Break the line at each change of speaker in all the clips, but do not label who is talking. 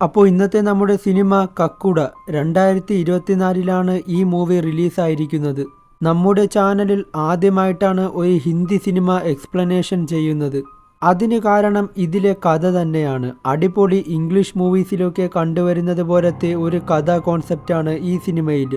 അപ്പോൾ ഇന്നത്തെ നമ്മുടെ സിനിമ കക്കുട 2024 ഈ മൂവി റിലീസായിരിക്കുന്നത്. നമ്മുടെ ചാനലിൽ ആദ്യമായിട്ടാണ് ഒരു ഹിന്ദി സിനിമ എക്സ്പ്ലനേഷൻ ചെയ്യുന്നത്. അതിന് കാരണം ഇതിലെ കഥ തന്നെയാണ്. അടിപൊളി ഇംഗ്ലീഷ് മൂവീസിലൊക്കെ കണ്ടുവരുന്നത് പോലത്തെ ഒരു കഥാ കോൺസെപ്റ്റാണ് ഈ സിനിമയിൽ.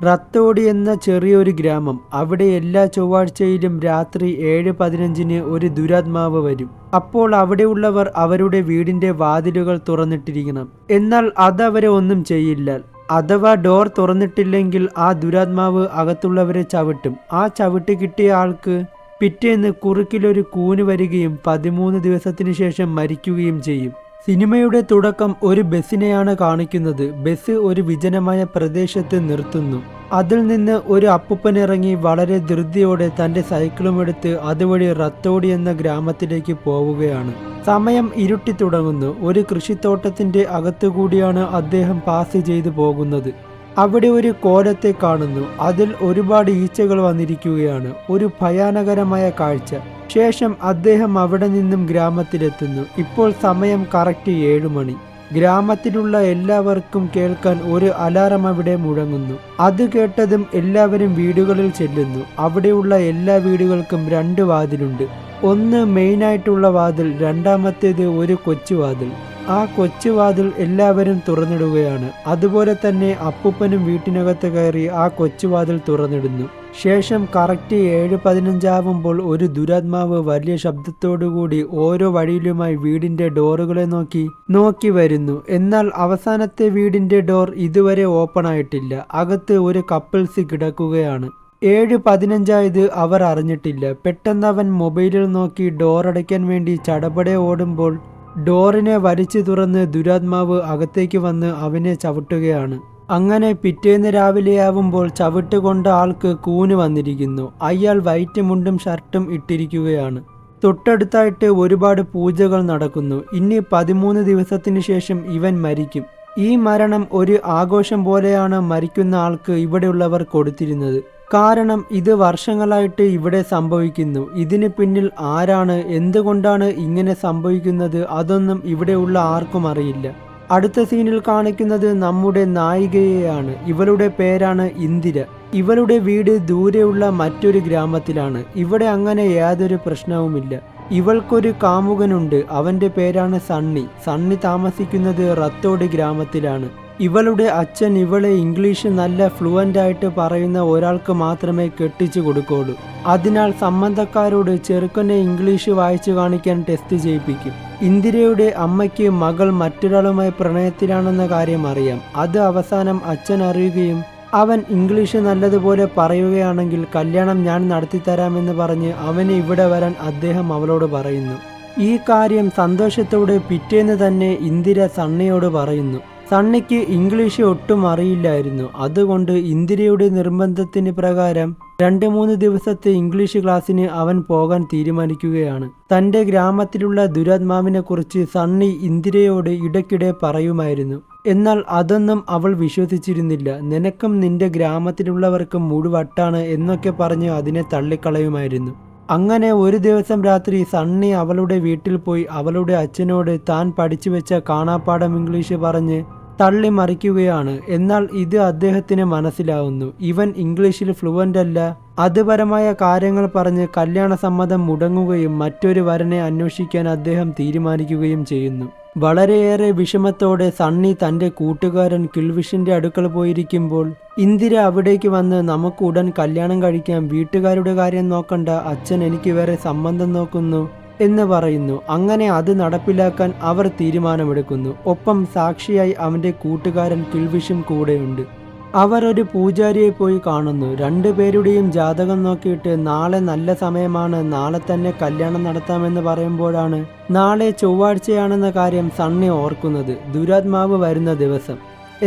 റത്തോടി എന്ന ചെറിയൊരു ഗ്രാമം. അവിടെ എല്ലാ ചൊവ്വാഴ്ചയിലും രാത്രി 7:15 ഒരു ദുരാത്മാവ് വരും. അപ്പോൾ അവിടെയുള്ളവർ അവരുടെ വീടിന്റെ വാതിലുകൾ തുറന്നിട്ടിരിക്കണം. എന്നാൽ അതവരെ ഒന്നും ചെയ്യില്ല. അഥവാ ഡോർ തുറന്നിട്ടില്ലെങ്കിൽ ആ ദുരാത്മാവ് അകത്തുള്ളവരെ ചവിട്ടും. ആ ചവിട്ട് കിട്ടിയ ആൾക്ക് പിറ്റേന്ന് കുറുക്കിലൊരു കൂന് വരികയും 13 ദിവസത്തിന് ശേഷം മരിക്കുകയും ചെയ്യും. സിനിമയുടെ തുടക്കം ഒരു ബസ്സിനെയാണ് കാണിക്കുന്നത്. ബസ് ഒരു വിജനമായ പ്രദേശത്ത് നിർത്തുന്നു. അതിൽ നിന്ന് ഒരു അപ്പൂപ്പനിറങ്ങി വളരെ ധൃതിയോടെ തന്റെ സൈക്കിളുമെടുത്ത് അതുവഴി റത്തോടി എന്ന ഗ്രാമത്തിലേക്ക് പോവുകയാണ്. സമയം ഇരുട്ടി തുടങ്ങുന്നു. ഒരു കൃഷിത്തോട്ടത്തിന്റെ അകത്തുകൂടിയാണ് അദ്ദേഹം പാസ് ചെയ്തു പോകുന്നത്. അവിടെ ഒരു കോലത്തെ കാണുന്നു. അതിൽ ഒരുപാട് ഈച്ചകൾ വന്നിരിക്കുകയാണ്. ഒരു ഭയാനകരമായ കാഴ്ച. ശേഷം അദ്ദേഹം അവിടെ നിന്നും ഗ്രാമത്തിലെത്തുന്നു. ഇപ്പോൾ സമയം കറക്റ്റ് 7 മണി. ഗ്രാമത്തിലുള്ള എല്ലാവർക്കും കേൾക്കാൻ ഒരു അലാറം അവിടെ മുഴങ്ങുന്നു. അത് കേട്ടതും എല്ലാവരും വീടുകളിൽ ചെല്ലുന്നു. അവിടെയുള്ള എല്ലാ വീടുകൾക്കും 2 വാതിലുണ്ട്. ഒന്ന് മെയിനായിട്ടുള്ള വാതിൽ, രണ്ടാമത്തേത് ഒരു കൊച്ചുവാതിൽ. ആ കൊച്ചുവാതിൽ എല്ലാവരും തുറന്നിടുകയാണ്. അതുപോലെ തന്നെ അപ്പൂപ്പനും വീട്ടിനകത്ത് കയറി ആ കൊച്ചുവാതിൽ തുറന്നിടുന്നു. ശേഷം കറക്റ്റ് 7:15 ആവുമ്പോൾ ഒരു ദുരാത്മാവ് വലിയ ശബ്ദത്തോടുകൂടി ഓരോ വഴിയിലുമായി വീടിന്റെ ഡോറുകളെ നോക്കി വരുന്നു. എന്നാൽ അവസാനത്തെ വീടിന്റെ ഡോർ ഇതുവരെ ഓപ്പൺ ആയിട്ടില്ല. അകത്ത് ഒരു കപ്പിൾസ് കിടക്കുകയാണ്. 7:15 അവർ അറിഞ്ഞിട്ടില്ല. പെട്ടെന്ന് അവൻ മൊബൈലിൽ നോക്കി ഡോർ അടയ്ക്കാൻ വേണ്ടി ചടപടെ ഓടുമ്പോൾ ഡോറിനെ വലിച്ചു തുറന്ന് ദുരാത്മാവ് അകത്തേക്ക് വന്ന് അവനെ ചവിട്ടുകയാണ്. അങ്ങനെ പിറ്റേന്ന് രാവിലെയാവുമ്പോൾ ചവിട്ടുകൊണ്ട ആൾക്ക് കൂന് വന്നിരിക്കുന്നു. അയാൾ വൈറ്റ് മുണ്ടും ഷർട്ടും ഇട്ടിരിക്കുകയാണ്. തൊട്ടടുത്തായിട്ട് ഒരുപാട് പൂജകൾ നടക്കുന്നു. ഇനി 13 ദിവസത്തിന് ശേഷം ഇവൻ മരിക്കും. ഈ മരണം ഒരു ആഘോഷം പോലെയാണ് മരിക്കുന്ന ആൾക്ക് ഇവിടെയുള്ളവർ കൊടുത്തിരുന്നത്. കാരണം ഇത് വർഷങ്ങളായിട്ട് ഇവിടെ സംഭവിക്കുന്നു. ഇതിന് പിന്നിൽ ആരാണ്, എന്തുകൊണ്ടാണ് ഇങ്ങനെ സംഭവിക്കുന്നത്, അതൊന്നും ഇവിടെയുള്ള ആർക്കും അറിയില്ല. അടുത്ത സീനിൽ കാണിക്കുന്നത് നമ്മുടെ നായികയെയാണ്. ഇവളുടെ പേരാണ് ഇന്ദിര. ഇവളുടെ വീട് ദൂരെയുള്ള മറ്റൊരു ഗ്രാമത്തിലാണ്. ഇവിടെ അങ്ങനെ യാതൊരു പ്രശ്നവുമില്ല. ഇവൾക്കൊരു കാമുകനുണ്ട്. അവന്റെ പേരാണ് സണ്ണി. സണ്ണി താമസിക്കുന്നത് റത്തോടി ഗ്രാമത്തിലാണ്. ഇവളുടെ അച്ഛൻ ഇവളെ ഇംഗ്ലീഷ് നല്ല ഫ്ലുവൻ്റ് ആയിട്ട് പറയുന്ന ഒരാൾക്ക് മാത്രമേ കെട്ടിച്ചു കൊടുക്കുള്ളൂ. അതിനാൽ സംബന്ധക്കാരോട് ചെറുക്കനെ ഇംഗ്ലീഷ് വായിച്ചു കാണിക്കാൻ ടെസ്റ്റ് ചെയ്യിപ്പിക്കും. ഇന്ദിരയുടെ അമ്മയ്ക്ക് മകൾ മറ്റൊരാളുമായി പ്രണയത്തിലാണെന്ന കാര്യം അറിയാം. അത് അവസാനം അച്ഛൻ അറിയുകയും അവൻ ഇംഗ്ലീഷ് നല്ലതുപോലെ പറയുകയാണെങ്കിൽ കല്യാണം ഞാൻ നടത്തിത്തരാമെന്ന് പറഞ്ഞ് അവന് ഇവിടെ വരാൻ അദ്ദേഹം അവളോട് പറയുന്നു. ഈ കാര്യം സന്തോഷത്തോടെ പിറ്റേന്ന് തന്നെ ഇന്ദിര സണ്ണിയോട് പറയുന്നു. സണ്ണിക്ക് ഇംഗ്ലീഷ് ഒട്ടും അറിയില്ലായിരുന്നു. അതുകൊണ്ട് ഇന്ദിരയുടെ നിർബന്ധത്തിന് പ്രകാരം 2-3 ദിവസത്തെ ഇംഗ്ലീഷ് ക്ലാസ്സിന് അവൻ പോകാൻ തീരുമാനിക്കുകയാണ്. തൻ്റെ ഗ്രാമത്തിലുള്ള ദുരാത്മാവിനെ കുറിച്ച് സണ്ണി ഇന്ദിരയോട് ഇടയ്ക്കിടെ പറയുമായിരുന്നു. എന്നാൽ അതൊന്നും അവൾ വിശ്വസിച്ചിരുന്നില്ല. നിനക്കും നിന്റെ ഗ്രാമത്തിലുള്ളവർക്കും മുഴുവട്ടാണ് എന്നൊക്കെ പറഞ്ഞ് അതിനെ തള്ളിക്കളയുമായിരുന്നു. അങ്ങനെ ഒരു ദിവസം രാത്രി സണ്ണി അവളുടെ വീട്ടിൽ പോയി അവളുടെ അച്ഛനോട് താൻ പഠിച്ചു വെച്ച കാണാപ്പാഠം ഇംഗ്ലീഷ് പറഞ്ഞ് തള്ളി മറിക്കുകയാണ്. എന്നാൽ ഇത് അദ്ദേഹത്തിന് മനസ്സിലാവുന്നു. ഇവൻ ഇംഗ്ലീഷിൽ ഫ്ലുവൻ്റ് അല്ല. അതുപരമായ കാര്യങ്ങൾ പറഞ്ഞ് കല്യാണ സമ്മതം മുടങ്ങുകയും മറ്റൊരു വരനെ അന്വേഷിക്കാൻ അദ്ദേഹം തീരുമാനിക്കുകയും ചെയ്യുന്നു. വളരെയേറെ വിഷമത്തോടെ സണ്ണി തൻ്റെ കൂട്ടുകാരൻ കിൽവിഷിന്റെ അടുക്കൽ പോയിരിക്കുമ്പോൾ ഇന്ദിര അവിടേക്ക് വന്ന് നമുക്ക് ഉടൻ കല്യാണം കഴിക്കാം, വീട്ടുകാരുടെ കാര്യം നോക്കണ്ട, അച്ഛൻ എനിക്ക് വേറെ സംബന്ധം നോക്കുന്നു എന്ന് പറയുന്നു. അങ്ങനെ അത് നടപ്പിലാക്കാൻ അവർ തീരുമാനമെടുക്കുന്നു. ഒപ്പം സാക്ഷിയായി അവൻ്റെ കൂട്ടുകാരൻ കിൽവിഷും കൂടെയുണ്ട്. അവർ ഒരു പൂജാരിയെ പോയി കാണുന്നു. 2 പേരുടെയും ജാതകം നോക്കിയിട്ട് നാളെ നല്ല സമയമാണ്, നാളെ തന്നെ കല്യാണം നടത്താമെന്ന് പറയുമ്പോഴാണ് നാളെ ചൊവ്വാഴ്ചയാണെന്ന കാര്യം സണ്ണി ഓർക്കുന്നത്. ദുരാത്മാവ് വരുന്ന ദിവസം.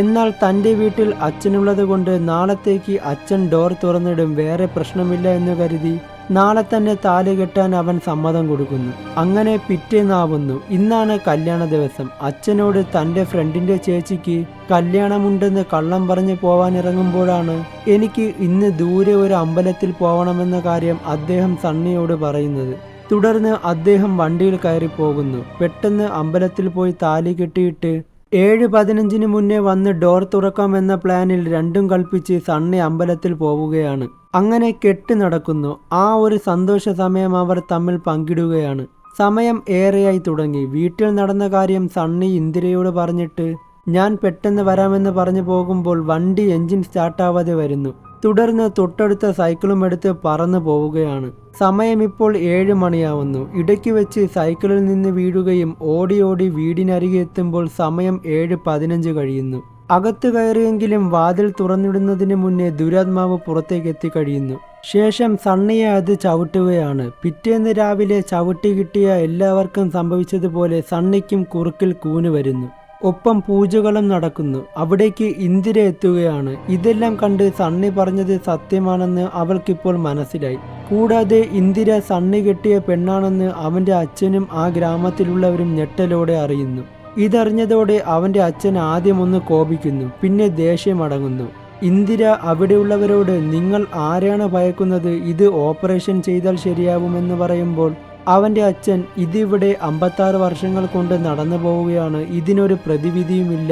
എന്നാൽ തൻ്റെ വീട്ടിൽ അച്ഛനുള്ളത് കൊണ്ട് നാളത്തേക്ക് അച്ഛൻ ഡോർ തുറന്നിടും, വേറെ പ്രശ്നമില്ല എന്ന് കരുതി നാളെ തന്നെ താലി കെട്ടാൻ അവൻ സമ്മതം കൊടുക്കുന്നു. അങ്ങനെ പിറ്റേന്നാവുന്നു. ഇന്നാണ് കല്യാണ ദിവസം. അച്ഛനോട് തൻ്റെ ഫ്രണ്ടിൻ്റെ ചേച്ചിക്ക് കല്യാണമുണ്ടെന്ന് കള്ളം പറഞ്ഞ് പോവാനിറങ്ങുമ്പോഴാണ് എനിക്ക് ഇന്ന് ദൂരെ ഒരു അമ്പലത്തിൽ പോകണമെന്ന കാര്യം അദ്ദേഹം സണ്ണിയോട് പറയുന്നത്. തുടർന്ന് അദ്ദേഹം വണ്ടിയിൽ കയറി പോകുന്നു. പെട്ടെന്ന് അമ്പലത്തിൽ പോയി താലി കെട്ടിയിട്ട് 7:15 മുന്നേ വന്ന് ഡോർ തുറക്കാമെന്ന പ്ലാനിൽ രണ്ടും കൽപ്പിച്ച് സണ്ണി അമ്പലത്തിൽ പോവുകയാണ്. അങ്ങനെ കെട്ട് നടക്കുന്നു. ആ ഒരു സന്തോഷ സമയം അവർ തമ്മിൽ പങ്കിടുകയാണ്. സമയം ഏറെയായി തുടങ്ങി. വീട്ടിൽ നടന്ന കാര്യം സണ്ണി ഇന്ദിരയോട് പറഞ്ഞിട്ട് ഞാൻ പെട്ടെന്ന് വരാമെന്ന് പറഞ്ഞു പോകുമ്പോൾ വണ്ടി എൻജിൻ സ്റ്റാർട്ടാവാതെ വരുന്നു. തുടർന്ന് തൊട്ടടുത്ത സൈക്കിളും എടുത്ത് പറന്നു പോവുകയാണ്. സമയം ഇപ്പോൾ 7 മണിയാവുന്നു. ഇടയ്ക്ക് വെച്ച് സൈക്കിളിൽ നിന്ന് വീഴുകയും ഓടി ഓടി വീടിനരികെ എത്തുമ്പോൾ സമയം 7:15 കഴിയുന്നു. അകത്ത് കയറിയെങ്കിലും വാതിൽ തുറന്നിടുന്നതിന് മുന്നേ ദുരാത്മാവ് പുറത്തേക്ക് എത്തിക്കഴിയുന്നു. ശേഷം സണ്ണിയെ അത് ചവിട്ടുകയാണ്. പിറ്റേന്ന് രാവിലെ ചവിട്ടി കിട്ടിയ എല്ലാവർക്കും സംഭവിച്ചതുപോലെ സണ്ണിക്കും കുറുക്കിൽ കൂന് വരുന്നു. ഒപ്പം പൂജകളും നടക്കുന്നു. അവിടേക്ക് ഇന്ദിര എത്തുകയാണ്. ഇതെല്ലാം കണ്ട് സണ്ണി പറഞ്ഞത് സത്യമാണെന്ന് അവൾക്കിപ്പോൾ മനസ്സിലായി. കൂടാതെ ഇന്ദിര സണ്ണി കെട്ടിയ പെണ്ണാണെന്ന് അവൻ്റെ അച്ഛനും ആ ഗ്രാമത്തിലുള്ളവരും ഞെട്ടലോടെ അറിയുന്നു. ഇതറിഞ്ഞതോടെ അവൻ്റെ അച്ഛൻ ആദ്യം ഒന്ന് കോപിക്കുന്നു, പിന്നെ ദേഷ്യമടങ്ങുന്നു. ഇന്ദിര അവിടെയുള്ളവരോട് നിങ്ങൾ ആരെയാണ് ഭയക്കുന്നത്, ഇത് ഓപ്പറേഷൻ ചെയ്താൽ ശരിയാവുമെന്ന് പറയുമ്പോൾ അവൻ്റെ അച്ഛൻ ഇതിവിടെ 56 വർഷങ്ങൾ കൊണ്ട് നടന്നു പോവുകയാണ്, ഇതിനൊരു പ്രതിവിധിയുമില്ല,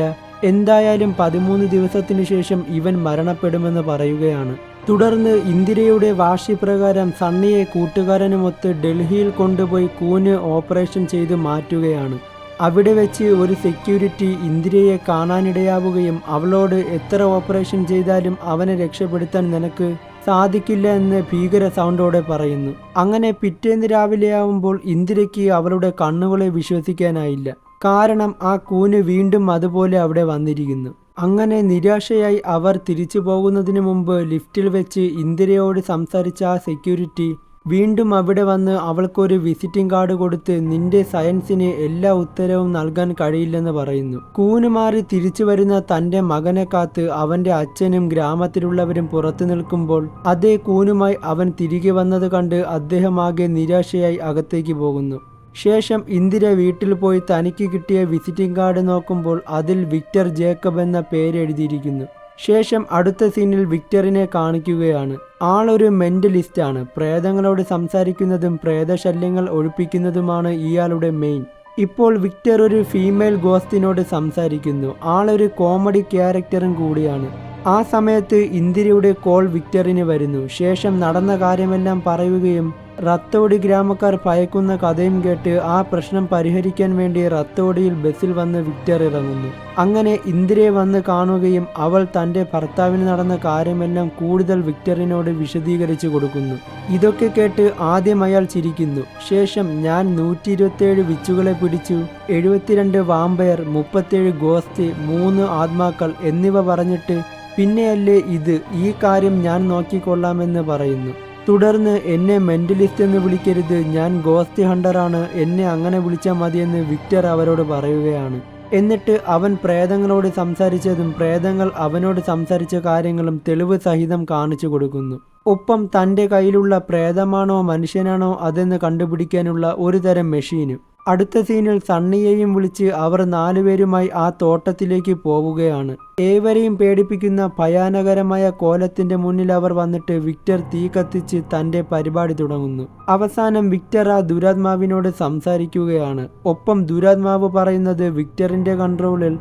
എന്തായാലും 13 ദിവസത്തിനു ശേഷം ഇവൻ മരണപ്പെടുമെന്ന് പറയുകയാണ്. തുടർന്ന് ഇന്ദിരയുടെ വാശിപ്രകാരം സണ്ണിയെ കൂട്ടുകാരനുമൊത്ത് ഡൽഹിയിൽ കൊണ്ടുപോയി കൂന് ഓപ്പറേഷൻ ചെയ്ത് മാറ്റുകയാണ്. അവിടെ വെച്ച് ഒരു സെക്യൂരിറ്റി ഇന്ദിരയെ കാണാനിടയാവുകയും അവളോട് എത്ര ഓപ്പറേഷൻ ചെയ്താലും അവനെ രക്ഷപ്പെടുത്താൻ നിനക്ക് സാധിക്കില്ല എന്ന് ഭീകര സൗണ്ടോടെ പറയുന്നു. അങ്ങനെ പിറ്റേന്ന് രാവിലെയാവുമ്പോൾ ഇന്ദിരയ്ക്ക് അവളുടെ കണ്ണുകളെ വിശ്വസിക്കാനായില്ല. കാരണം ആ കൂന് വീണ്ടും അതുപോലെ അവിടെ വന്നിരിക്കുന്നു. അങ്ങനെ നിരാശയായി അവർ തിരിച്ചു പോകുന്നതിന് മുമ്പ് ലിഫ്റ്റിൽ വെച്ച് ഇന്ദിരയോട് സംസാരിച്ച ആ സെക്യൂരിറ്റി വീണ്ടും അവിടെ വന്ന് അവൾക്കൊരു വിസിറ്റിംഗ് കാർഡ് കൊടുത്ത് നിന്റെ സയൻസിന് എല്ലാ ഉത്തരവും നൽകാൻ കഴിയില്ലെന്ന് പറയുന്നു. കൂന് മാറി തിരിച്ചു വരുന്ന തൻ്റെ മകനെ കാത്ത് അവൻ്റെ അച്ഛനും ഗ്രാമത്തിലുള്ളവരും പുറത്തു നിൽക്കുമ്പോൾ അതേ കൂനുമായി അവൻ തിരികെ വന്നത് കണ്ട് അദ്ദേഹം ആകെ നിരാശയായി അകത്തേക്ക് പോകുന്നു. ശേഷം ഇന്ദിര വീട്ടിൽ പോയി തനിക്ക് കിട്ടിയ വിസിറ്റിംഗ് കാർഡ് നോക്കുമ്പോൾ അതിൽ വിക്ടർ ജേക്കബ് എന്ന പേര് എഴുതിയിരിക്കുന്നു. ശേഷം അടുത്ത സീനിൽ വിക്ടറിനെ കാണിക്കുകയാണ്. ആളൊരു മെന്റലിസ്റ്റാണ്. പ്രേതങ്ങളോട് സംസാരിക്കുന്നതും പ്രേതശല്യങ്ങൾ ഒഴിപ്പിക്കുന്നതുമാണ് ഇയാളുടെ മെയിൻ. ഇപ്പോൾ വിക്ടർ ഒരു ഫീമെയിൽ ഗോസ്റ്റിനോട് സംസാരിക്കുന്നു. ആളൊരു കോമഡി ക്യാരക്ടറും കൂടിയാണ്. ആ സമയത്ത് ഇന്ദിരയുടെ കോൾ വിക്ടറിന് വരുന്നു. ശേഷം നടന്ന കാര്യമെല്ലാം പറയുകയും റത്തോഡി ഗ്രാമക്കാർ ഭയക്കുന്ന കഥയും കേട്ട് ആ പ്രശ്നം പരിഹരിക്കാൻ വേണ്ടി റത്തോഡിയിൽ ബസ്സിൽ വന്ന് വിക്ടർ ഇറങ്ങുന്നു. അങ്ങനെ ഇന്ദിരയെ വന്ന് കാണുകയും അവൾ തൻ്റെ ഭർത്താവിന് നടന്ന കാര്യമെല്ലാം കൂടുതൽ വിക്ടറിനോട് വിശദീകരിച്ചു കൊടുക്കുന്നു. ഇതൊക്കെ കേട്ട് ആദ്യം അയാൾ ചിരിക്കുന്നു. ശേഷം ഞാൻ 127 വിച്ചുകളെ പിടിച്ചു, 72 വാമ്പയർ, 37 ഗോസ്റ്റ്, 3 ആത്മാക്കൾ എന്നിവ പറഞ്ഞിട്ട് പിന്നെയല്ലേ ഇത്, ഈ കാര്യം ഞാൻ നോക്കിക്കൊള്ളാമെന്ന് പറയുന്നു. തുടർന്ന് എന്നെ മെന്റലിസ്റ്റ് എന്ന് വിളിക്കരുത്, ഞാൻ ഗോസ്റ്റ് ഹണ്ടറാണ്, എന്നെ അങ്ങനെ വിളിച്ചാൽ മതിയെന്ന് വിക്ടർ അവരോട് പറയുകയാണ്. എന്നിട്ട് അവൻ പ്രേതങ്ങളോട് സംസാരിച്ചതും പ്രേതങ്ങൾ അവനോട് സംസാരിച്ച കാര്യങ്ങളും തെളിവ് സഹിതം കാണിച്ചു കൊടുക്കുന്നു. ഒപ്പം തൻ്റെ കയ്യിലുള്ള പ്രേതമാണോ മനുഷ്യനാണോ അതെന്ന് കണ്ടുപിടിക്കാനുള്ള ഒരു തരം മെഷീനും. അടുത്ത സീനിൽ സണ്ണിയെയും വിളിച്ച് അവർ 4 പേരുമായി ആ തോട്ടത്തിലേക്ക് പോവുകയാണ്. ഏവരെയും പേടിപ്പിക്കുന്ന ഭയാനകരമായ കോലത്തിന്റെ മുന്നിൽ അവർ വന്നിട്ട് വിക്ടർ തീ കത്തിച്ച് തൻ്റെ പരിപാടി തുടങ്ങുന്നു. അവസാനം വിക്ടർ ആ ദുരാത്മാവിനോട് സംസാരിക്കുകയാണ്. ഒപ്പം ദുരാത്മാവ് പറയുന്നത് വിക്ടറിന്റെ കൺട്രോളിൽ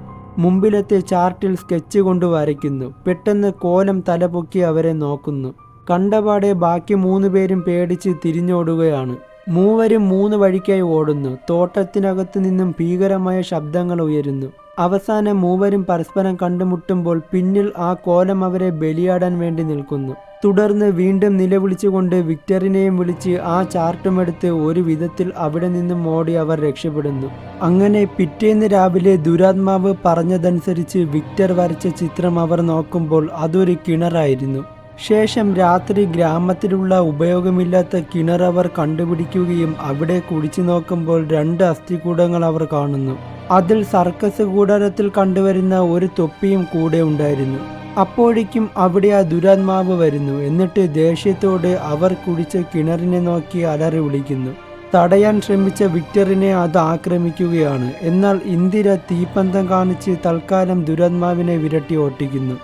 മുമ്പിലത്തെ ചാർട്ടിൽ സ്കെച്ച് കൊണ്ട് വരയ്ക്കുന്നു. പെട്ടെന്ന് കോലം തലപൊക്കി അവരെ നോക്കുന്നു. കണ്ടപാടെ ബാക്കി 3 പേരും പേടിച്ച് തിരിഞ്ഞോടുകയാണ്. മൂവരും 3 വഴിക്കായി ഓടുന്നു. തോട്ടത്തിനകത്തു നിന്നും ഭീകരമായ ശബ്ദങ്ങൾ ഉയരുന്നു. അവസാനം മൂവരും പരസ്പരം കണ്ടുമുട്ടുമ്പോൾ പിന്നിൽ ആ കോലം അവരെ ബലിയാടാൻ വേണ്ടി നിൽക്കുന്നു. തുടർന്ന് വീണ്ടും നിലവിളിച്ചുകൊണ്ട് വിക്ടറിനെയും വിളിച്ച് ആ ചാർട്ടുമെടുത്ത് ഒരു വിധത്തിൽ അവിടെ നിന്നും ഓടി അവർ രക്ഷപ്പെടുന്നു. അങ്ങനെ പിറ്റേന്ന് രാവിലെ ദുരാത്മാവ് പറഞ്ഞതനുസരിച്ച് വിക്ടർ വരച്ച ചിത്രം അവർ നോക്കുമ്പോൾ അതൊരു കിണറായിരുന്നു. ശേഷം രാത്രി ഗ്രാമത്തിലുള്ള ഉപയോഗമില്ലാത്ത കിണർ അവർ കണ്ടുപിടിക്കുകയും അവിടെ കുടിച്ചു നോക്കുമ്പോൾ 2 അസ്ഥികൂടങ്ങൾ അവർ കാണുന്നു. അതിൽ സർക്കസ് കൂടാരത്തിൽ കണ്ടുവരുന്ന ഒരു തൊപ്പിയും കൂടെ ഉണ്ടായിരുന്നു. അപ്പോഴേക്കും അവിടെ ആ ദുരാത്മാവ് വരുന്നു. എന്നിട്ട് ദേഷ്യത്തോടെ അവർ കുടിച്ച കിണറിനെ നോക്കി അലറി വിളിക്കുന്നു. തടയാൻ ശ്രമിച്ച വിക്ടറിനെ അത് ആക്രമിക്കുകയാണ്. എന്നാൽ ഇന്ദിര തീപ്പന്തം കാണിച്ച് തൽക്കാലം ദുരാത്മാവിനെ വിരട്ടി ഓട്ടിക്കുന്നു.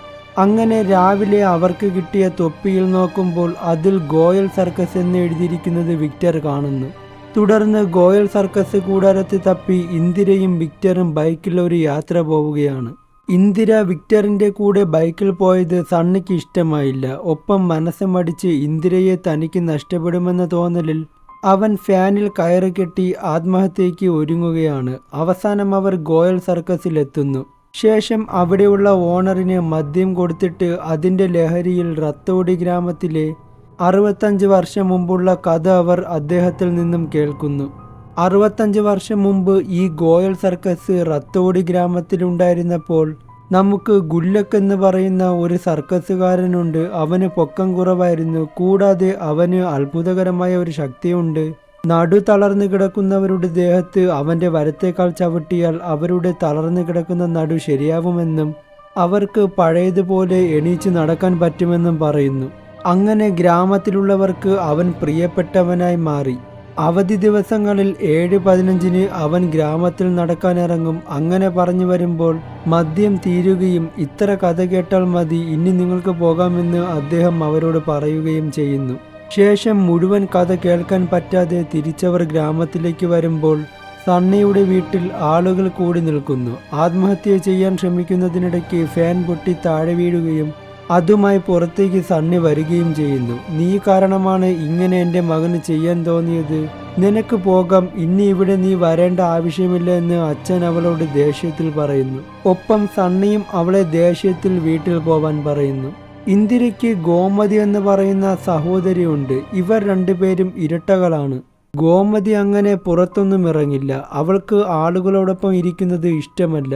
അങ്ങനെ രാവിലെ അവർക്ക് കിട്ടിയ തൊപ്പിയിൽ നോക്കുമ്പോൾ അതിൽ ഗോയൽ സർക്കസ് എന്ന് എഴുതിയിരിക്കുന്നത് വിക്ടർ കാണുന്നു. തുടർന്ന് ഗോയൽ സർക്കസ് കൂടാരത്തിൽ തപ്പി ഇന്ദിരയും വിക്ടറും ബൈക്കിൽ ഒരു യാത്ര പോവുകയാണ്. ഇന്ദിര വിക്ടറിന്റെ കൂടെ ബൈക്കിൽ പോയത് സണ്ണിക്ക് ഇഷ്ടമായില്ല. ഒപ്പം മനസ്സ് മടിച്ച് ഇന്ദിരയെ തനിക്ക് നഷ്ടപ്പെടുമെന്ന തോന്നലിൽ അവൻ ഫാനിൽ കയറ് കെട്ടി ആത്മഹത്യയ്ക്ക് ഒരുങ്ങുകയാണ്. അവസാനം അവർ ഗോയൽ സർക്കസിലെത്തുന്നു. ശേഷം അവിടെയുള്ള ഓണറിന് മദ്യം കൊടുത്തിട്ട് അതിൻ്റെ ലഹരിയിൽ റത്തോടി ഗ്രാമത്തിലെ 65 വർഷം മുമ്പുള്ള കഥ അവർ അദ്ദേഹത്തിൽ നിന്നും കേൾക്കുന്നു. 65 വർഷം മുമ്പ് ഈ ഗോയൽ സർക്കസ് റത്തോടി ഗ്രാമത്തിലുണ്ടായിരുന്നപ്പോൾ നമുക്ക് ഗുല്ലക്ക് എന്ന് പറയുന്ന ഒരു സർക്കസുകാരനുണ്ട്. അവന് പൊക്കം കുറവായിരുന്നു. കൂടാതെ അവന് അത്ഭുതകരമായ ഒരു ശക്തിയുണ്ട്. നടു തളർന്നു കിടക്കുന്നവരുടെ ദേഹത്ത് അവൻ്റെ വരത്തേക്കാൾ ചവിട്ടിയാൽ അവരുടെ തളർന്നു കിടക്കുന്ന നടു ശരിയാവുമെന്നും അവർക്ക് പഴയതുപോലെ എണീച്ച് നടക്കാൻ പറ്റുമെന്നും പറയുന്നു. അങ്ങനെ ഗ്രാമത്തിലുള്ളവർക്ക് അവൻ പ്രിയപ്പെട്ടവനായി മാറി. അവധി ദിവസങ്ങളിൽ 7:15 അവൻ ഗ്രാമത്തിൽ നടക്കാനിറങ്ങും. അങ്ങനെ പറഞ്ഞു വരുമ്പോൾ മദ്യം തീരുകയും ഇത്ര കഥ കേട്ടാൽ മതി, ഇനി നിങ്ങൾക്ക് പോകാമെന്ന് അദ്ദേഹം അവരോട് പറയുകയും ചെയ്യുന്നു. ശേഷം മുഴുവൻ കഥ കേൾക്കാൻ പറ്റാതെ തിരിച്ചവർ ഗ്രാമത്തിലേക്ക് വരുമ്പോൾ സണ്ണിയുടെ വീട്ടിൽ ആളുകൾ കൂടി നിൽക്കുന്നു. ആത്മഹത്യ ചെയ്യാൻ ശ്രമിക്കുന്നതിനിടയ്ക്ക് ഫാൻ പൊട്ടി താഴെ വീഴുകയും അതുമായി പുറത്തേക്ക് സണ്ണി വരികയും ചെയ്യുന്നു. നീ കാരണമാണ് ഇങ്ങനെ എൻ്റെ മകന് ചെയ്യാൻ തോന്നിയത്. നിനക്ക് പോകാം, ഇനി ഇവിടെ നീ വരേണ്ട ആവശ്യമില്ല എന്ന് അച്ഛൻ അവളോട് ദേഷ്യത്തിൽ പറയുന്നു. ഒപ്പം സണ്ണിയും അവളെ ദേഷ്യത്തിൽ വീട്ടിൽ പോവാൻ പറയുന്നു. ഇന്ദിരയ്ക്ക് ഗോമതി എന്ന് പറയുന്ന സഹോദരിയുണ്ട്. ഇവർ രണ്ടുപേരും ഇരട്ടകളാണ്. ഗോമതി അങ്ങനെ പുറത്തൊന്നും ഇറങ്ങില്ല. അവൾക്ക് ആളുകളോടൊപ്പം ഇരിക്കുന്നത് ഇഷ്ടമല്ല.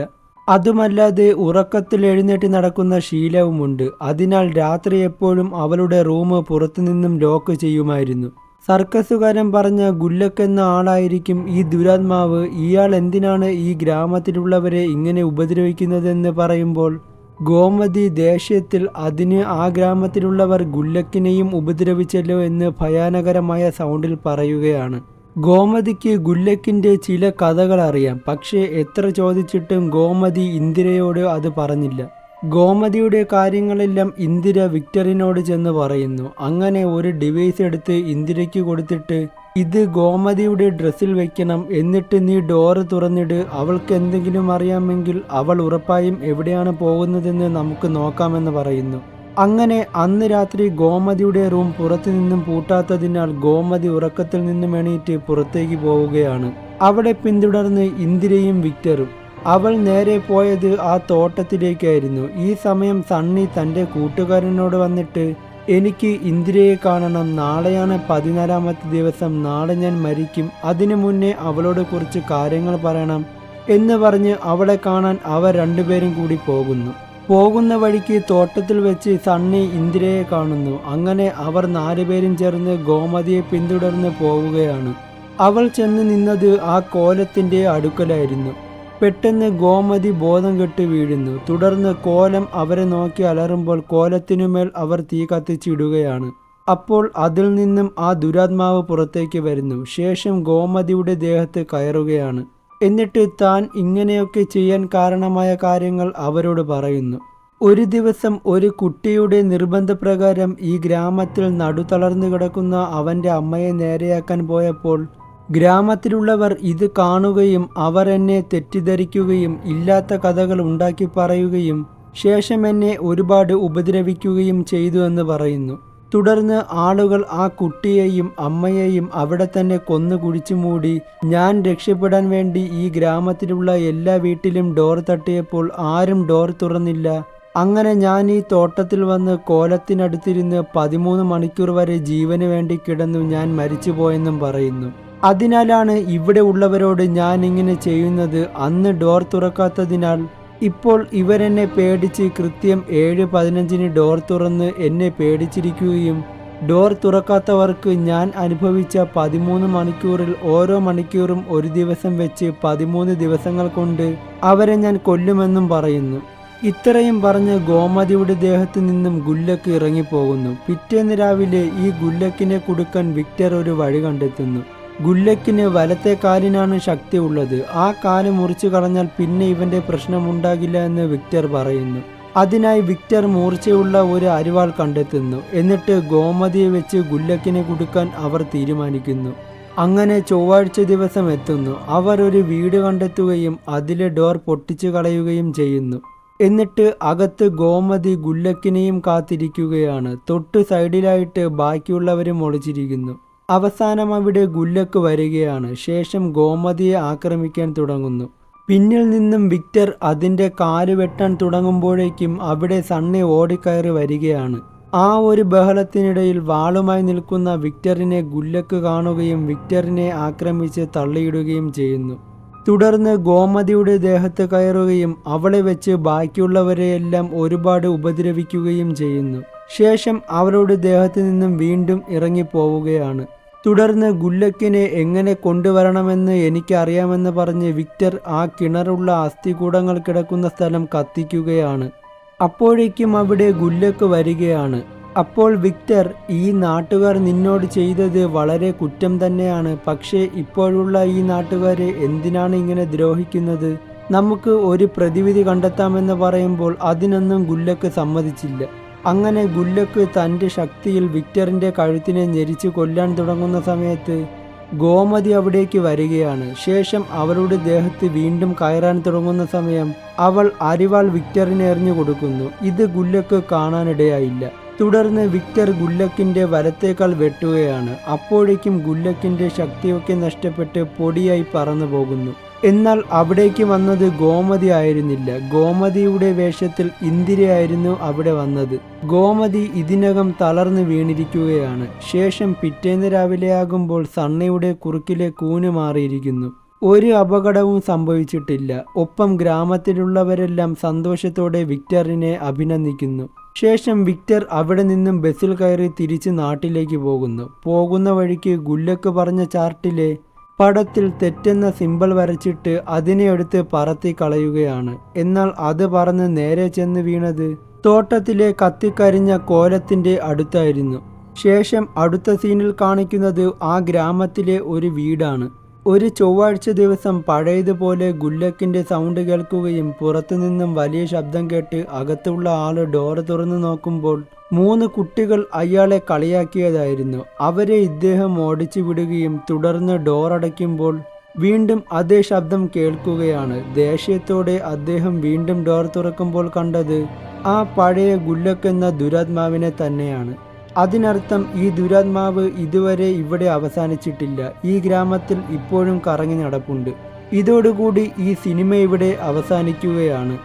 അതുമല്ലാതെ ഉറക്കത്തിൽ എഴുന്നേറ്റ് നടക്കുന്ന ശീലവുമുണ്ട്. അതിനാൽ രാത്രി എപ്പോഴും അവളുടെ റൂം പുറത്തുനിന്നും ലോക്ക് ചെയ്യുമായിരുന്നു. സർക്കസുകാരൻ പറഞ്ഞ ഗുല്ലക്ക് എന്ന ആളായിരിക്കും ഈ ദുരാത്മാവ്. ഇയാൾ എന്തിനാണ് ഈ ഗ്രാമത്തിലുള്ളവരെ ഇങ്ങനെ ഉപദ്രവിക്കുന്നതെന്ന് പറയുമ്പോൾ ഗോമതി ദേഷ്യത്തിൽ അതിന് ആ ഗ്രാമത്തിലുള്ളവർ ഗുല്ലക്കിനെയും ഉപദ്രവിച്ചല്ലോ എന്ന് ഭയാനകരമായ സൗണ്ടിൽ പറയുകയാണ്. ഗോമതിക്ക് ഗുല്ലക്കിൻ്റെ ചില കഥകൾ അറിയാം. പക്ഷേ എത്ര ചോദിച്ചിട്ടും ഗോമതി ഇന്ദിരയോട് അത് പറഞ്ഞില്ല. ഗോമതിയുടെ കാര്യങ്ങളെല്ലാം ഇന്ദിര വിക്ടറിനോട് ചെന്ന് പറയുന്നു. അങ്ങനെ ഒരു ഡിവൈസ് എടുത്ത് ഇന്ദിരയ്ക്ക് കൊടുത്തിട്ട് ഇത് ഗോമതിയുടെ ഡ്രസ്സിൽ വെക്കണം, എന്നിട്ട് നീ ഡോറ് തുറന്നിട്. അവൾക്ക് എന്തെങ്കിലും അറിയാമെങ്കിൽ അവൾ ഉറപ്പായും എവിടെയാണ് പോകുന്നതെന്ന് നമുക്ക് നോക്കാമെന്ന് പറയുന്നു. അങ്ങനെ അന്ന് രാത്രി ഗോമതിയുടെ റൂം പുറത്തു നിന്നും പൂട്ടാത്തതിനാൽ ഗോമതി ഉറക്കത്തിൽ നിന്നും എണീറ്റ് പുറത്തേക്ക് പോവുകയാണ്. അവളെ പിന്തുടർന്ന് ഇന്ദിരയും വിക്ടറും. അവൾ നേരെ പോയത് ആ തോട്ടത്തിലേക്കായിരുന്നു. ഈ സമയം സണ്ണി തൻ്റെ കൂട്ടുകാരനോട് വന്നിട്ട് എനിക്ക് ഇന്ദിരയെ കാണണം, നാളെയാണ് 14ാമത്തെ ദിവസം, നാളെ ഞാൻ മരിക്കും, അതിനു മുന്നേ അവളോട് കുറച്ച് കാര്യങ്ങൾ പറയണം എന്ന് പറഞ്ഞ് അവളെ കാണാൻ അവർ രണ്ടുപേരും കൂടി പോകുന്നു. പോകുന്ന വഴിക്ക് തോട്ടത്തിൽ വെച്ച് സണ്ണി ഇന്ദിരയെ കാണുന്നു. അങ്ങനെ അവർ 4 പേരും ചേർന്ന് ഗോമതിയെ പിന്തുടർന്ന് പോവുകയാണ്. അവൾ ചെന്ന് നിന്നത് ആ കോലത്തിൻ്റെ അടുക്കലായിരുന്നു. പെട്ടെന്ന് ഗോമതി ബോധം കെട്ട് വീഴുന്നു. തുടർന്ന് കോലം അവരെ നോക്കി അലറുമ്പോൾ കോലത്തിനുമേൽ അവർ തീ കത്തിച്ചിടുകയാണ്. അപ്പോൾ അതിൽ നിന്നും ആ ദുരാത്മാവ് പുറത്തേക്ക് വരുന്നു. ശേഷം ഗോമതിയുടെ ദേഹത്ത് കയറുകയാണ്. എന്നിട്ട് താൻ ഇങ്ങനെയൊക്കെ ചെയ്യാൻ കാരണമായ കാര്യങ്ങൾ അവരോട് പറയുന്നു. ഒരു ദിവസം ഒരു കുട്ടിയുടെ നിർബന്ധപ്രകാരം ഈ ഗ്രാമത്തിൽ നടുതളർന്നു കിടക്കുന്ന അവൻ്റെ അമ്മയെ നേരെയാക്കാൻ പോയപ്പോൾ ഗ്രാമത്തിലുള്ളവർ ഇത് കാണുകയും അവർ എന്നെ തെറ്റിദ്ധരിക്കുകയും ഇല്ലാത്ത കഥകൾ ഉണ്ടാക്കി പറയുകയും ശേഷം എന്നെ ഒരുപാട് ഉപദ്രവിക്കുകയും ചെയ്തു എന്ന് പറയുന്നു. തുടർന്ന് ആളുകൾ ആ കുട്ടിയെയും അമ്മയെയും അവിടെ തന്നെ കൊന്നു കുഴിച്ചു മൂടി. ഞാൻ രക്ഷപ്പെടാൻ വേണ്ടി ഈ ഗ്രാമത്തിലുള്ള എല്ലാ വീട്ടിലും ഡോർ തട്ടിയപ്പോൾ ആരും ഡോർ തുറന്നില്ല. അങ്ങനെ ഞാൻ ഈ തോട്ടത്തിൽ വന്ന് കോലത്തിനടുത്തിരുന്ന് 13 മണിക്കൂർ വരെ ജീവന് വേണ്ടി കിടന്നു ഞാൻ മരിച്ചുപോയെന്നും പറയുന്നു. അതിനാലാണ് ഇവിടെ ഉള്ളവരോട് ഞാൻ ഇങ്ങനെ ചെയ്യുന്നത്. അന്ന് ഡോർ തുറക്കാത്തതിനാൽ ഇപ്പോൾ ഇവരെന്നെ പേടിച്ച് കൃത്യം 7:15 ഡോർ തുറന്ന് എന്നെ പേടിച്ചിരിക്കുകയും ഡോർ തുറക്കാത്തവർക്ക് ഞാൻ അനുഭവിച്ച 13 മണിക്കൂറിൽ ഓരോ മണിക്കൂറും ഒരു ദിവസം വെച്ച് 13 ദിവസങ്ങൾ കൊണ്ട് അവരെ ഞാൻ കൊല്ലുമെന്നും പറയുന്നു. ഇത്രയും പറഞ്ഞ് ഗോമതിയുടെ ദേഹത്ത് നിന്നും ഗുല്ലക്ക് ഇറങ്ങിപ്പോകുന്നു. പിറ്റേന്ന് രാവിലെ ഈ ഗുല്ലക്കിനെ കുടുക്കാൻ വിക്ടർ ഒരു വഴി കണ്ടെത്തുന്നു. ഗുല്ലക്കിന് വലത്തെ കാലിനാണ് ശക്തി ഉള്ളത്. ആ കാല് മുറിച്ചു കളഞ്ഞാൽ പിന്നെ ഇവന്റെ പ്രശ്നമുണ്ടാകില്ല എന്ന് വിക്ടർ പറയുന്നു. അതിനായി വിക്ടർ മൂർച്ചയുള്ള ഒരു അരിവാൾ കണ്ടെത്തുന്നു. എന്നിട്ട് ഗോമതിയെ വെച്ച് ഗുല്ലക്കിനെ കുടുക്കാൻ അവർ തീരുമാനിക്കുന്നു. അങ്ങനെ ചൊവ്വാഴ്ച ദിവസം എത്തുന്നു. അവർ ഒരു വീട് കണ്ടെത്തുകയും അതിലെ ഡോർ പൊട്ടിച്ചു കളയുകയും ചെയ്യുന്നു. എന്നിട്ട് അകത്ത് ഗോമതി ഗുല്ലക്കിനെയും കാത്തിരിക്കുകയാണ്. തൊട്ടു സൈഡിലായിട്ട് ബാക്കിയുള്ളവരും ഒളിച്ചിരിക്കുന്നു. അവസാനം അവിടെ ഗുല്ലക്ക് വരികയാണ്. ശേഷം ഗോമതിയെ ആക്രമിക്കാൻ തുടങ്ങുന്നു. പിന്നിൽ നിന്നും വിക്ടർ അതിൻ്റെ കാല് വെട്ടാൻ തുടങ്ങുമ്പോഴേക്കും അവിടെ സണ്ണി ഓടിക്കയറി വരികയാണ്. ആ ഒരു ബഹളത്തിനിടയിൽ വാളുമായി നിൽക്കുന്ന വിക്ടറിനെ ഗുല്ലക്ക് കാണുകയും വിക്ടറിനെ ആക്രമിച്ച് തള്ളിയിടുകയും ചെയ്യുന്നു. തുടർന്ന് ഗോമതിയുടെ ദേഹത്ത് കയറുകയും അവളെ വെച്ച് ബാക്കിയുള്ളവരെയെല്ലാം ഒരുപാട് ഉപദ്രവിക്കുകയും ചെയ്യുന്നു. ശേഷം അവരുടെ ദേഹത്ത് നിന്നും വീണ്ടും ഇറങ്ങിപ്പോവുകയാണ്. തുടർന്ന് ഗുല്ലക്കിനെ എങ്ങനെ കൊണ്ടുവരണമെന്ന് എനിക്കറിയാമെന്ന് പറഞ്ഞ് വിക്ടർ ആ കിണറുള്ള അസ്ഥികൂടങ്ങൾ കിടക്കുന്ന സ്ഥലം കത്തിക്കുകയാണ്. അപ്പോഴേക്കും അവിടെ ഗുല്ലക്ക് വരികയാണ്. അപ്പോൾ വിക്ടർ, ഈ നാട്ടുകാർ നിന്നോട് ചെയ്തത് വളരെ കുറ്റം തന്നെയാണ്. പക്ഷേ ഇപ്പോഴുള്ള ഈ നാട്ടുകാരെ എന്തിനാണ് ഇങ്ങനെ ദ്രോഹിക്കുന്നത്? നമുക്ക് ഒരു പ്രതിവിധി കണ്ടെത്താമെന്ന് പറയുമ്പോൾ അതിനൊന്നും ഗുല്ലക്ക് സമ്മതിച്ചില്ല. അങ്ങനെ ഗുല്ലക്ക് തൻ്റെ ശക്തിയിൽ വിക്ടറിൻ്റെ കഴുത്തിനെ ഞെരിച്ച് കൊല്ലാൻ തുടങ്ങുന്ന സമയത്ത് ഗോമതി അവിടേക്ക് വരികയാണ്. ശേഷം അവളുടെ ദേഹത്ത് വീണ്ടും കയറാൻ തുടങ്ങുന്ന സമയം അവൾ അരിവാൾ വിക്ടറിന് എറിഞ്ഞു കൊടുക്കുന്നു. ഇത് ഗുല്ലക്ക് കാണാനിടയായില്ല. തുടർന്ന് വിക്ടർ ഗുല്ലക്കിൻ്റെ വലത്തേക്കാൾ വെട്ടുകയാണ്. അപ്പോഴേക്കും ഗുല്ലക്കിൻ്റെ ശക്തിയൊക്കെ നഷ്ടപ്പെട്ട് പൊടിയായി പറന്നു പോകുന്നു. എന്നാൽ അവിടേക്ക് വന്നത് ഗോമതി ആയിരുന്നില്ല. ഗോമതിയുടെ വേഷത്തിൽ ഇന്ദിരയായിരുന്നു അവിടെ വന്നത്. ഗോമതി ഇതിനകം തളർന്നു വീണിരിക്കുകയാണ്. ശേഷം പിറ്റേന്ന് രാവിലെയാകുമ്പോൾ സണ്ണയുടെ കുറുക്കിലെ കൂന് മാറിയിരിക്കുന്നു. ഒരു അപകടവും സംഭവിച്ചിട്ടില്ല. ഒപ്പം ഗ്രാമത്തിലുള്ളവരെല്ലാം സന്തോഷത്തോടെ വിക്ടറിനെ അഭിനന്ദിക്കുന്നു. ശേഷം വിക്ടർ അവിടെ നിന്നും ബസ്സിൽ കയറി തിരിച്ച് നാട്ടിലേക്ക് പോകുന്ന വഴിക്ക് ഗുല്ലക്ക് പറഞ്ഞ ചാർട്ടിലെ പടത്തിൽ തെറ്റെന്ന സിമ്പൽ വരച്ചിട്ട് അതിനെ എടുത്ത് പറത്തി കളയുകയാണ്. എന്നാൽ അത് പറന്ന് നേരെ ചെന്ന് വീണത് തോട്ടത്തിലെ കത്തിക്കരിഞ്ഞ കോലത്തിൻ്റെ അടുത്തായിരുന്നു. ശേഷം അടുത്ത സീനിൽ കാണിക്കുന്നത് ആ ഗ്രാമത്തിലെ ഒരു വീടാണ്. ഒരു ചൊവ്വാഴ്ച ദിവസം പഴയതുപോലെ ഗുല്ലക്കിൻ്റെ സൗണ്ട് കേൾക്കുകയും പുറത്തുനിന്നും വലിയ ശബ്ദം കേട്ട് അകത്തുള്ള ആള് ഡോറ് തുറന്നു നോക്കുമ്പോൾ 3 കുട്ടികൾ അയാളെ കളിയാക്കിയതായിരുന്നു. അവരെ ഇദ്ദേഹം ഓടിച്ചു വിടുകയും തുടർന്ന് ഡോറടയ്ക്കുമ്പോൾ വീണ്ടും അതേ ശബ്ദം കേൾക്കുകയാണ്. ദേഷ്യത്തോടെ അദ്ദേഹം വീണ്ടും ഡോർ തുറക്കുമ്പോൾ കണ്ടത് ആ പഴയ ഗുല്ലക്കെന്ന ദുരാത്മാവിനെ തന്നെയാണ്. അതിനർത്ഥം ഈ ദുരാത്മാവ് ഇതുവരെ ഇവിടെ അവസാനിച്ചിട്ടില്ല. ഈ ഗ്രാമത്തിൽ ഇപ്പോഴും കറങ്ങി നടപ്പുണ്ട്. ഇതോടുകൂടി ഈ സിനിമ ഇവിടെ അവസാനിക്കുകയാണ്.